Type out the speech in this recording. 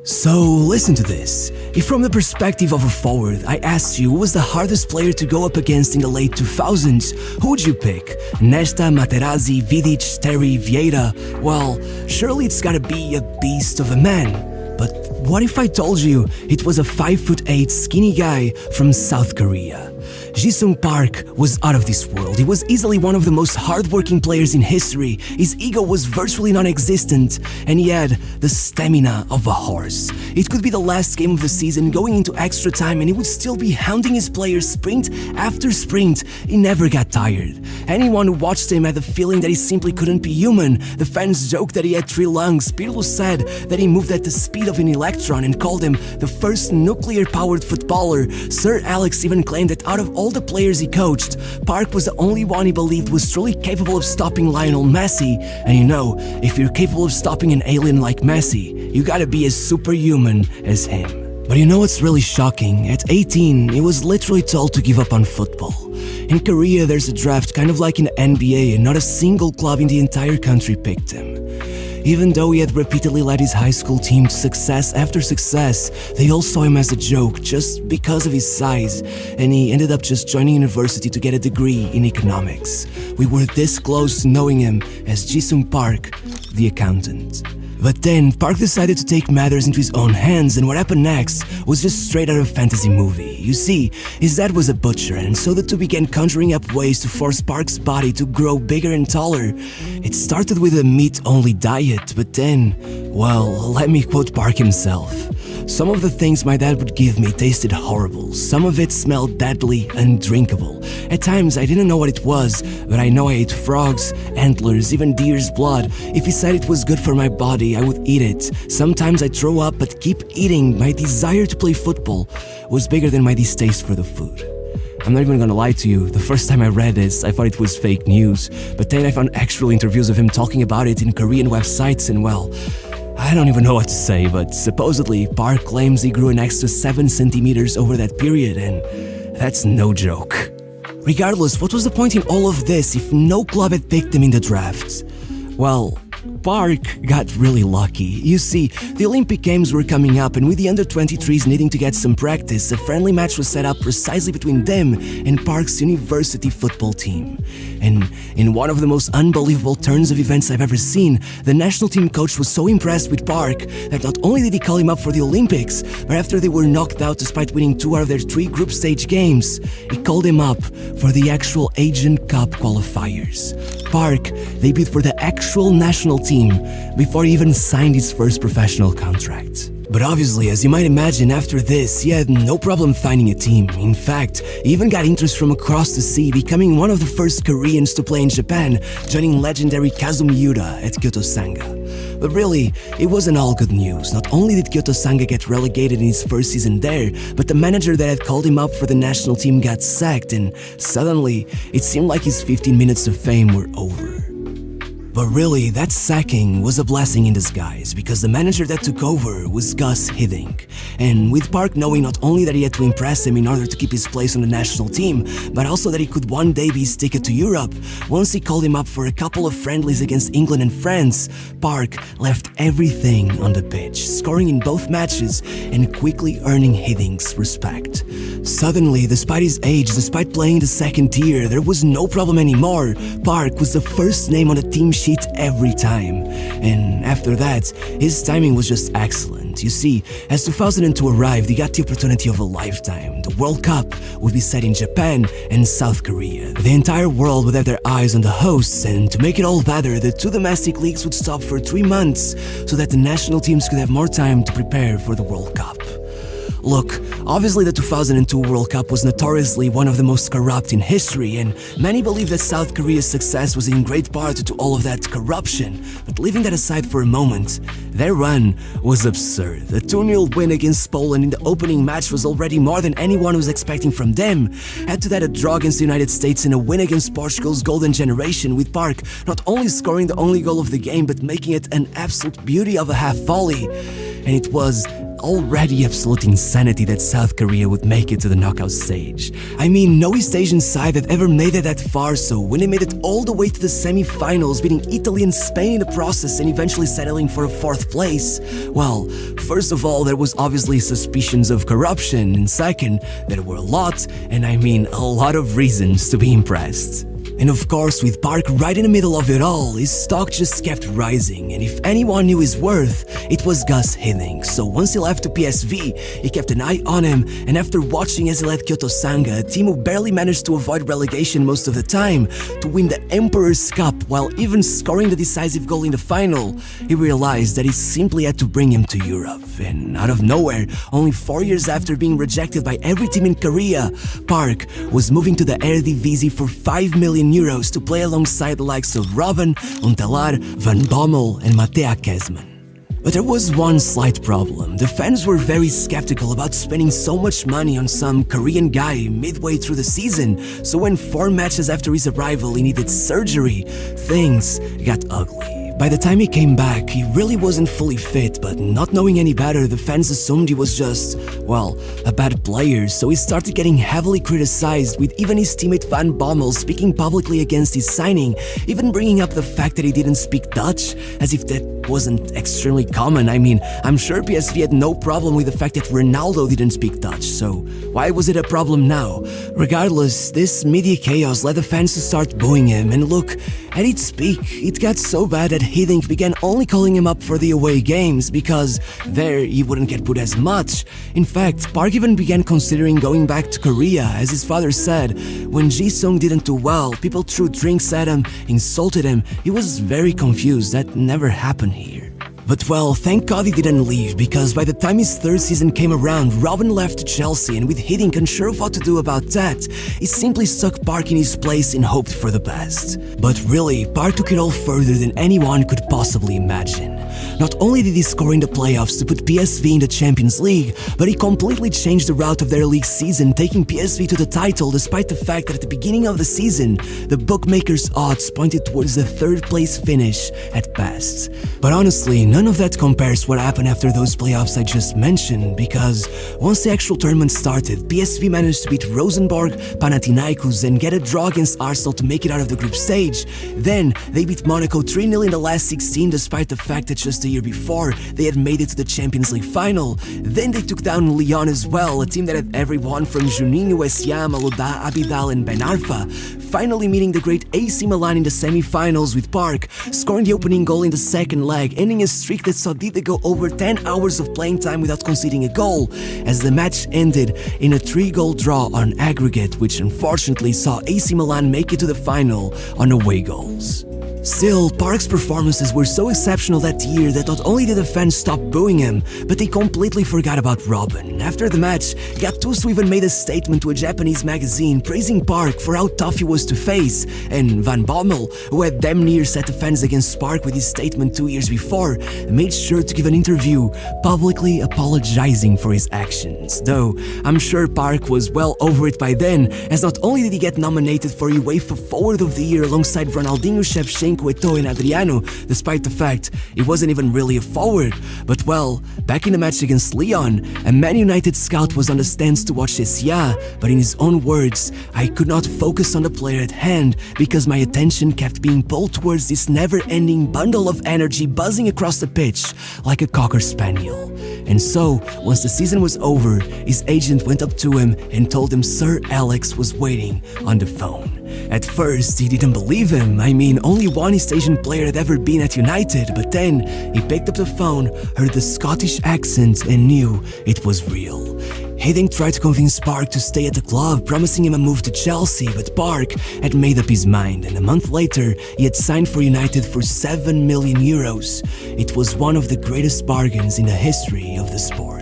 So listen to this. If from the perspective of a forward, I asked you who was the hardest player to go up against in the late 2000s, who would you pick? Nesta, Materazzi, Vidic, Terry, Vieira? Well, surely it's gotta be a beast of a man. But what if I told you it was a 5'8" skinny guy from South Korea? Ji-sung Park was out of this world. He was easily one of the most hardworking players in history. His ego was virtually non-existent, and he had the stamina of a horse. It could be the last game of the season, going into extra time, and he would still be hounding his players sprint after sprint. He never got tired. Anyone who watched him had the feeling that he simply couldn't be human. The fans joked that he had 3 lungs. Pirlo said that he moved at the speed of an electron and called him the first nuclear-powered footballer. Sir Alex even claimed that out of all the players he coached, Park was the only one he believed was truly capable of stopping Lionel Messi. And you know, if you're capable of stopping an alien like Messi, you gotta be as superhuman as him. But you know what's really shocking? At 18, he was literally told to give up on football. In Korea, there's a draft kind of like in the NBA, and not a single club in the entire country picked him. Even though he had repeatedly led his high school team to success after success, they all saw him as a joke just because of his size, and he ended up just joining university to get a degree in economics. We were this close to knowing him as Ji-sung Park, the accountant. But then, Park decided to take matters into his own hands, and what happened next was just straight out of a fantasy movie. You see, his dad was a butcher, and so the two began conjuring up ways to force Park's body to grow bigger and taller. It started with a meat-only diet, but then, well, let me quote Park himself. Some of the things my dad would give me tasted horrible. Some of it smelled deadly, undrinkable. At times, I didn't know what it was, but I know I ate frogs, antlers, even deer's blood. If he said it was good for my body, I would eat it. Sometimes I'd throw up, but keep eating. My desire to play football was bigger than my distaste for the food. I'm not even gonna lie to you, the first time I read this, I thought it was fake news, but then I found actual interviews of him talking about it in Korean websites, and well, I don't even know what to say, but supposedly Park claims he grew an extra 7 centimeters over that period, and that's no joke. Regardless, what was the point in all of this if no club had picked him in the draft? Well, Park got really lucky. You see, the Olympic Games were coming up, and with the under-23s needing to get some practice, a friendly match was set up precisely between them and Park's university football team. And in one of the most unbelievable turns of events I've ever seen, the national team coach was so impressed with Park that not only did he call him up for the Olympics, but after they were knocked out despite winning 2 out of their 3 group stage games, he called him up for the actual Asian Cup qualifiers. Park debuted for the actual national team before he even signed his first professional contract. But obviously, as you might imagine, after this, he had no problem finding a team. In fact, he even got interest from across the sea, becoming one of the first Koreans to play in Japan, joining legendary Kazumi Yuta at Kyoto Sanga. But really, it wasn't all good news. Not only did Kyoto Sanga get relegated in his first season there, but the manager that had called him up for the national team got sacked, and suddenly, it seemed like his 15 minutes of fame were over. But really, that sacking was a blessing in disguise, because the manager that took over was Gus Hiddink. And with Park knowing not only that he had to impress him in order to keep his place on the national team, but also that he could one day be his ticket to Europe, once he called him up for a couple of friendlies against England and France, Park left everything on the pitch, scoring in both matches and quickly earning Hiddink's respect. Suddenly, despite his age, despite playing the second tier, there was no problem anymore. Park was the first name on the team sheet every time. And after that, his timing was just excellent. You see, as 2002 arrived, he got the opportunity of a lifetime. The World Cup would be set in Japan and South Korea. The entire world would have their eyes on the hosts, and to make it all better, the 2 domestic leagues would stop for 3 months so that the national teams could have more time to prepare for the World Cup. Look, obviously the 2002 World Cup was notoriously one of the most corrupt in history, and many believe that South Korea's success was in great part due to all of that corruption. But leaving that aside for a moment, their run was absurd. A 2-0 win against Poland in the opening match was already more than anyone was expecting from them. Add to that a draw against the United States and a win against Portugal's golden generation, with Park not only scoring the only goal of the game but making it an absolute beauty of a half volley. And it was already absolute insanity that South Korea would make it to the knockout stage. I mean, no East Asian side that ever made it that far, so when they made it all the way to the semi-finals, beating Italy and Spain in the process and eventually settling for a 4th place, well, first of all, there was obviously suspicions of corruption, and second, there were a lot, and I mean a lot of reasons to be impressed. And of course, with Park right in the middle of it all, his stock just kept rising, and if anyone knew his worth, it was Gus Hiddink. So once he left to PSV, he kept an eye on him, and after watching as he led Kyoto Sanga, a team who barely managed to avoid relegation most of the time, to win the Emperor's Cup while even scoring the decisive goal in the final, he realized that he simply had to bring him to Europe. And out of nowhere, only 4 years after being rejected by every team in Korea, Park was moving to the Eredivisie for 5 million euros to play alongside the likes of Robben, Huntelaar, Van Bommel and Mattea Kezman. But there was one slight problem. The fans were very skeptical about spending so much money on some Korean guy midway through the season, so when 4 matches after his arrival he needed surgery, things got ugly. By the time he came back, he really wasn't fully fit, but not knowing any better, the fans assumed he was just, well, a bad player, so he started getting heavily criticized, with even his teammate Van Bommel speaking publicly against his signing, even bringing up the fact that he didn't speak Dutch, as if that wasn't extremely common. I mean, I'm sure PSV had no problem with the fact that Ronaldo didn't speak Dutch, so why was it a problem now? Regardless, this media chaos led the fans to start booing him, and look, at its peak, it got so bad that Hiddink began only calling him up for the away games because there he wouldn't get put as much. In fact, Park even began considering going back to Korea, as his father said. When Ji-sung didn't do well, people threw drinks at him, insulted him. He was very confused. That never happened here. But well, thank God he didn't leave, because by the time his 3rd season came around, Robben left to Chelsea, and with Hiddink unsure of what to do about that, he simply stuck Park in his place and hoped for the best. But really, Park took it all further than anyone could possibly imagine. Not only did he score in the playoffs to put PSV in the Champions League, but he completely changed the route of their league season, taking PSV to the title despite the fact that at the beginning of the season, the bookmakers' odds pointed towards the 3rd place finish at best. But honestly, none of that compares to what happened after those playoffs I just mentioned, because once the actual tournament started, PSV managed to beat Rosenborg, Panathinaikos and get a draw against Arsenal to make it out of the group stage. Then they beat Monaco 3-0 in the last 16 despite the fact that just a year before they had made it to the Champions League final. Then they took down Lyon as well, a team that had everyone from Juninho, Essiam, Malouda, Abidal and Ben Arfa, finally meeting the great AC Milan in the semi-finals, with Park scoring the opening goal in the 2nd leg, ending a streak that saw Dida go over 10 hours of playing time without conceding a goal, as the match ended in a 3-goal draw on aggregate, which unfortunately saw AC Milan make it to the final on away goals. Still, Park's performances were so exceptional that year that not only did the fans stop booing him, but they completely forgot about Robben. After the match, Gattuso even made a statement to a Japanese magazine praising Park for how tough he was to face, and Van Bommel, who had damn near set the fans against Park with his statement 2 years before, made sure to give an interview publicly apologizing for his actions. Though, I'm sure Park was well over it by then, as not only did he get nominated for UEFA Forward of the Year alongside Ronaldinho, Shevchenko, Eto'o and Adriano, despite the fact he wasn't even really a forward. But well, back in the match against Lyon, a Man United scout was on the stands to watch Essia, but in his own words, I could not focus on the player at hand because my attention kept being pulled towards this never-ending bundle of energy buzzing across the pitch like a cocker spaniel. And so, once the season was over, his agent went up to him and told him Sir Alex was waiting on the phone. At first, he didn't believe him. I mean, only one East Asian player had ever been at United, but then he picked up the phone, heard the Scottish accent and knew it was real. Hiddink tried to convince Park to stay at the club, promising him a move to Chelsea, but Park had made up his mind, and a month later, he had signed for United for 7 million euros. It was one of the greatest bargains in the history of the sport.